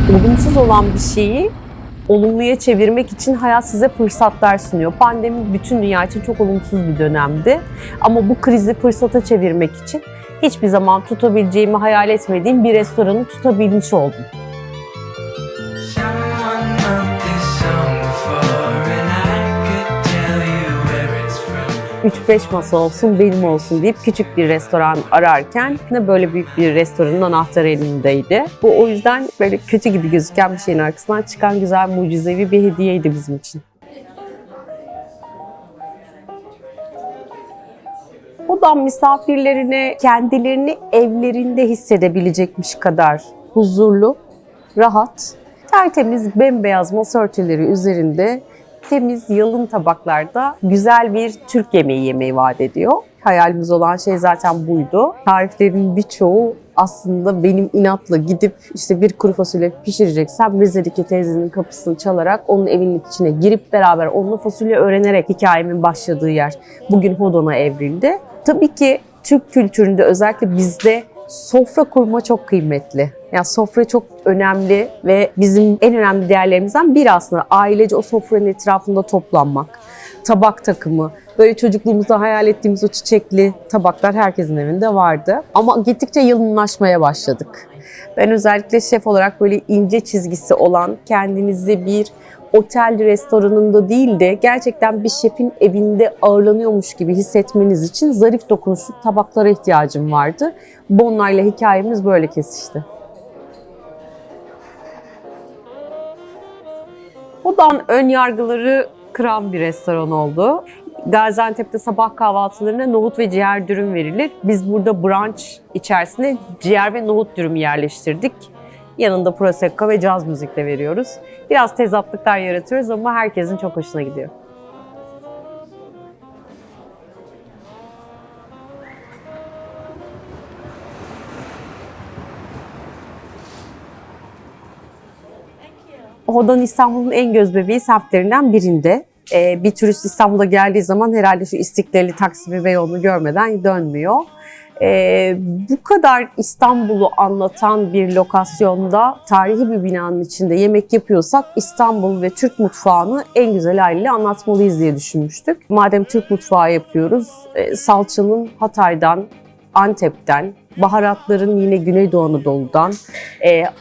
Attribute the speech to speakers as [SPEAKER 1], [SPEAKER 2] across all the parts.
[SPEAKER 1] Olumsuz olan bir şeyi olumluya çevirmek için hayat size fırsatlar sunuyor. Pandemi bütün dünya için çok olumsuz bir dönemdi. Ama bu krizi fırsata çevirmek için hiçbir zaman tutabileceğimi hayal etmediğim bir restoranı tutabilmiş oldum. 3-5 masa olsun, benim olsun deyip küçük bir restoran ararken böyle büyük bir restoranın anahtarı elimdeydi. Bu o yüzden böyle kötü gibi gözüken bir şeyin arkasından çıkan güzel, mucizevi bir hediyeydi bizim için. Odam misafirlerine kendilerini evlerinde hissedebilecekmiş kadar huzurlu, rahat, tertemiz bembeyaz masa örtüleri üzerinde temiz yalın tabaklarda güzel bir Türk yemeği vaat ediyor. Hayalimiz olan şey zaten buydu. Tariflerin birçoğu aslında benim inatla gidip işte bir kuru fasulye pişireceksem Rize'deki teyzenin kapısını çalarak onun evinin içine girip beraber onunla fasulye öğrenerek hikayemin başladığı yer bugün Hodon'a evrildi. Tabii ki Türk kültüründe özellikle bizde sofra kurma çok kıymetli. Yani sofra çok önemli ve bizim en önemli değerlerimizden biri aslında ailece o sofranın etrafında toplanmak. Tabak takımı, böyle çocukluğumuzda hayal ettiğimiz o çiçekli tabaklar herkesin evinde vardı. Ama gittikçe yalınlaşmaya başladık. Ben özellikle şef olarak böyle ince çizgisi olan, kendinizi bir otel restoranında değil de gerçekten bir şefin evinde ağırlanıyormuş gibi hissetmeniz için zarif dokunuşlu tabaklara ihtiyacım vardı. Onlarla hikayemiz böyle kesişti. Odan ön yargıları kıran bir restoran oldu. Gaziantep'te sabah kahvaltılarına nohut ve ciğer dürüm verilir. Biz burada brunch içerisine ciğer ve nohut dürüm yerleştirdik. Yanında prosecco ve caz müzikle veriyoruz. Biraz tezatlıklar yaratıyoruz ama herkesin çok hoşuna gidiyor. Hodon İstanbul'un en gözbebeği semtlerinden birinde. Bir turist İstanbul'a geldiği zaman herhalde şu İstiklal'i, Taksim'i, Beyoğlu'nu görmeden dönmüyor. Bu kadar İstanbul'u anlatan bir lokasyonda tarihi bir binanın içinde yemek yapıyorsak İstanbul ve Türk mutfağını en güzel haliyle anlatmalıyız diye düşünmüştük. Madem Türk mutfağı yapıyoruz, salçanın Hatay'dan, Antep'ten, baharatların yine Güneydoğu Anadolu'dan,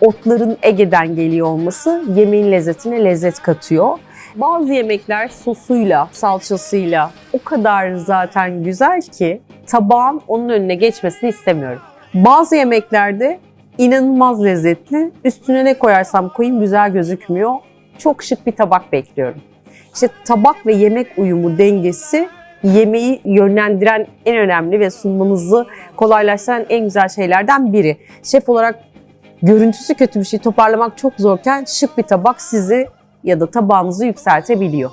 [SPEAKER 1] otların Ege'den geliyor olması yemeğin lezzetine lezzet katıyor. Bazı yemekler sosuyla, salçasıyla o kadar zaten güzel ki tabağın onun önüne geçmesini istemiyorum. Bazı yemeklerde inanılmaz lezzetli, üstüne ne koyarsam koyayım güzel gözükmüyor. Çok şık bir tabak bekliyorum. İşte tabak ve yemek uyumu dengesi yemeği yönlendiren en önemli ve sunmanızı kolaylaştıran en güzel şeylerden biri. Şef olarak görüntüsü kötü bir şey toparlamak çok zorken şık bir tabak sizi ya da tabağınızı yükseltebiliyor.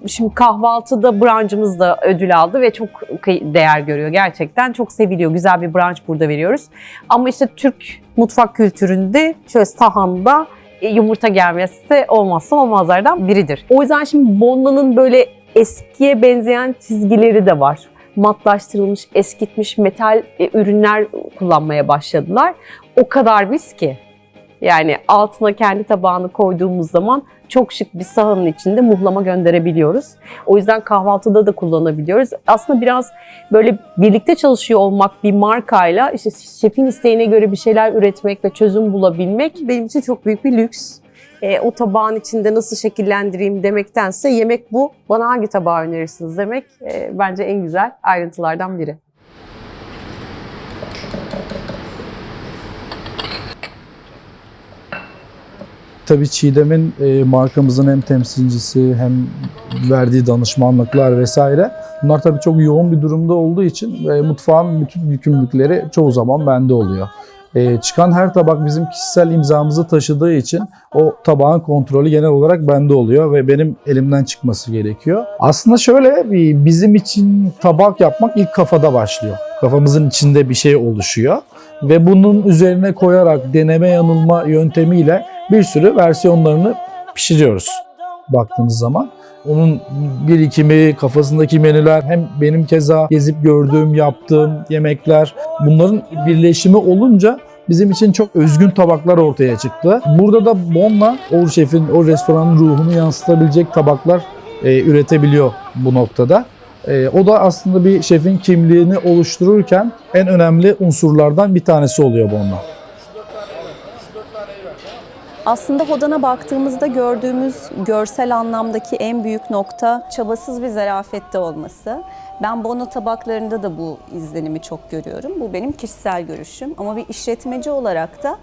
[SPEAKER 1] Şimdi kahvaltıda brunch'ımız da ödül aldı ve çok değer görüyor gerçekten. Çok seviliyor. Güzel bir brunch burada veriyoruz. Ama işte Türk mutfak kültüründe şöyle sahanda yumurta gelmesi olmazsa olmazlardan biridir. O yüzden şimdi Bonna'nın böyle eskiye benzeyen çizgileri de var. Matlaştırılmış, eskitmiş metal ürünler kullanmaya başladılar. O kadar biz ki. Yani altına kendi tabağını koyduğumuz zaman çok şık bir sahanın içinde muhlama gönderebiliyoruz. O yüzden kahvaltıda da kullanabiliyoruz. Aslında biraz böyle birlikte çalışıyor olmak bir markayla işte şefin isteğine göre bir şeyler üretmek ve çözüm bulabilmek benim için çok büyük bir lüks. O tabağın içinde nasıl şekillendireyim demektense yemek bu. Bana hangi tabağı önerirsiniz demek bence en güzel ayrıntılardan biri.
[SPEAKER 2] Tabii Çiğdem'in markamızın hem temsilcisi hem verdiği danışmanlıklar vesaire bunlar tabii çok yoğun bir durumda olduğu için mutfağın bütün yükümlülükleri çoğu zaman bende oluyor. Çıkan her tabak bizim kişisel imzamızı taşıdığı için o tabağın kontrolü genel olarak bende oluyor ve benim elimden çıkması gerekiyor. Aslında şöyle bizim için tabak yapmak ilk kafada başlıyor. Kafamızın içinde bir şey oluşuyor ve bunun üzerine koyarak deneme yanılma yöntemiyle bir sürü versiyonlarını pişiriyoruz. baktığınız zaman. Onun birikimi, kafasındaki menüler, hem benim keza gezip gördüğüm, yaptığım yemekler, bunların birleşimi olunca bizim için çok özgün tabaklar ortaya çıktı. Burada da Bonna, o şefin, o restoranın ruhunu yansıtabilecek tabaklar üretebiliyor bu noktada. O da aslında bir şefin kimliğini oluştururken en önemli unsurlardan bir tanesi oluyor Bonna.
[SPEAKER 3] Aslında Hodan'a baktığımızda gördüğümüz görsel anlamdaki en büyük nokta çabasız bir zarafette olması. Ben Bonna tabaklarında da bu izlenimi çok görüyorum. Bu benim kişisel görüşüm. Ama bir işletmeci olarak da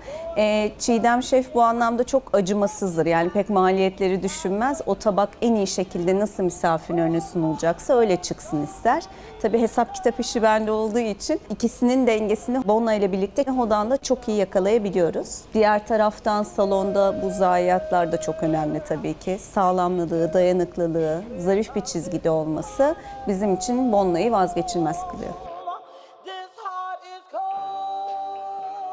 [SPEAKER 3] Çiğdem Şef bu anlamda çok acımasızdır. Yani pek maliyetleri düşünmez. O tabak en iyi şekilde nasıl misafirin önüne sunulacaksa öyle çıksın ister. Tabii hesap kitap işi bende olduğu için ikisinin dengesini Bonna ile birlikte Hodan'da çok iyi yakalayabiliyoruz. Diğer taraftan salonda bu zayiatlar da çok önemli tabii ki. Sağlamlılığı, dayanıklılığı, zarif bir çizgide olması bizim için Bonna'yı vazgeçilmez kılıyor.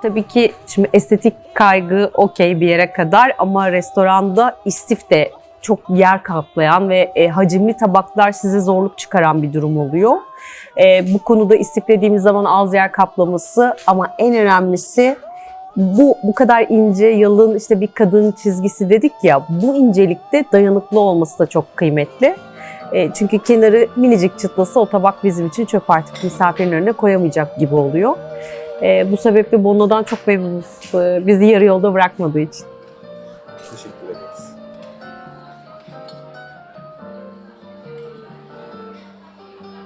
[SPEAKER 1] Tabii ki şimdi estetik kaygı okey bir yere kadar ama restoranda istif de çok yer kaplayan ve hacimli tabaklar size zorluk çıkaran bir durum oluyor. Bu konuda istiflediğimiz zaman az yer kaplaması ama en önemlisi bu kadar ince, yalın işte bir kadın çizgisi dedik ya, bu incelikte dayanıklı olması da çok kıymetli. Çünkü kenarı minicik çıtlasa o tabak bizim için çöp, artık misafirin önüne koyamayacak gibi oluyor. Bu sebeple Bonna'dan çok memnunuz. Bizi yarı yolda bırakmadığı için.
[SPEAKER 4] Teşekkür